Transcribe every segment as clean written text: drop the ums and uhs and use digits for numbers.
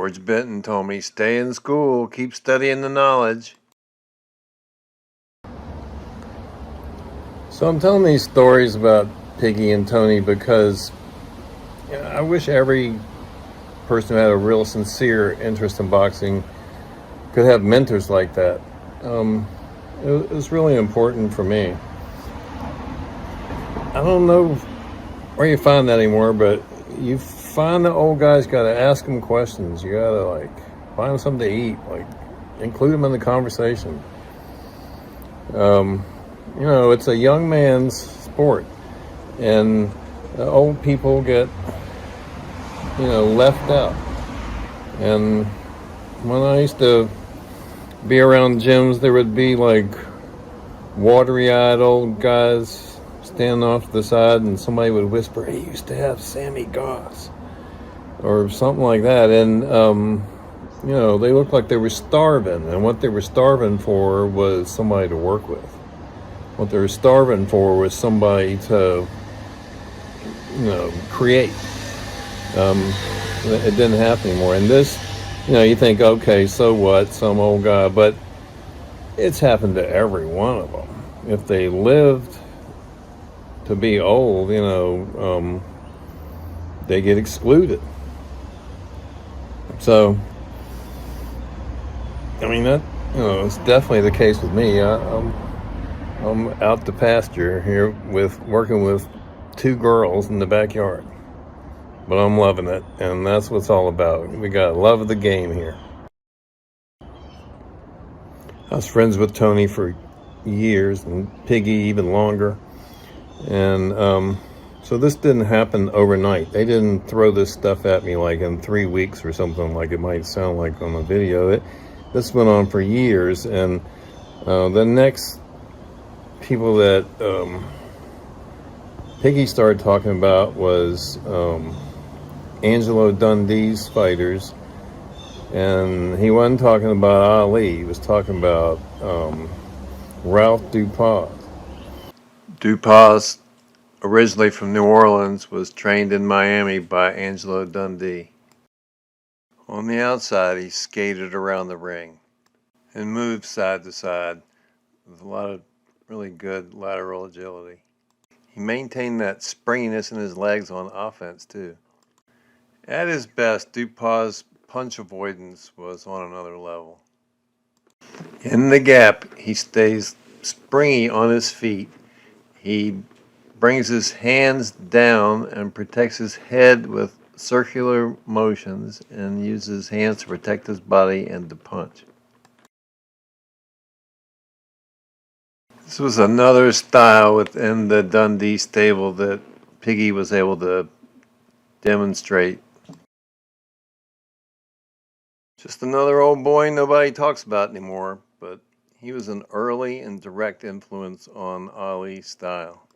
George Benton told me, stay in school, keep studying the knowledge. So I'm telling these stories about Piggy and Tony because I wish every person who had a real sincere interest in boxing could have mentors like that. It was really important for me. I don't know where you find that anymore, but you find the old guys, got to ask them questions. You got to find them something to eat, include them in the conversation. It's a young man's sport, and old people get, left out. And when I used to be around gyms, there would be watery-eyed old guys standing off to the side, and somebody would whisper, "He used to have Sammy Goss," or something like that. And they looked like they were starving, and what they were starving for was somebody to work with. What they were starving for was somebody to, create. It didn't happen anymore. And this, you think, okay, so what, some old guy, but it's happened to every one of them. If they lived to be old, they get excluded. So, that, it's definitely the case with me. I'm out to pasture here working with 2 girls in the backyard. But I'm loving it, and that's what it's all about. We got love of the game here. I was friends with Tony for years, and Piggy even longer. And so this didn't happen overnight. They didn't throw this stuff at me in 3 weeks or something like it might sound like on the video. This went on for years, and the next people that Piggy started talking about was Angelo Dundee's fighters, and he wasn't talking about Ali. He was talking about Ralph Dupas. Dupas, originally from New Orleans, was trained in Miami by Angelo Dundee. On the outside, he skated around the ring and moved side to side with a lot of really good lateral agility. He maintained that springiness in his legs on offense, too. At his best, Dupas' punch avoidance was on another level. In the gap, he stays springy on his feet. He brings his hands down and protects his head with circular motions and uses his hands to protect his body and to punch. This was another style within the Dundee stable that Piggy was able to demonstrate. Just another old boy nobody talks about anymore, but he was an early and direct influence on Ali's style.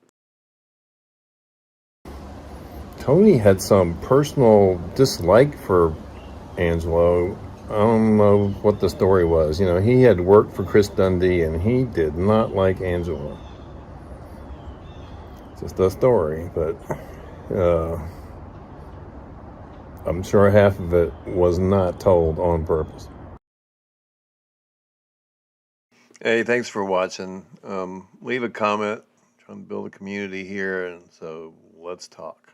Tony had some personal dislike for Angelo. I don't know what the story was. He had worked for Chris Dundee, and he did not like Angelo. Just a story, but I'm sure half of it was not told on purpose. Hey, thanks for watching. Leave a comment. I'm trying to build a community here, and so let's talk.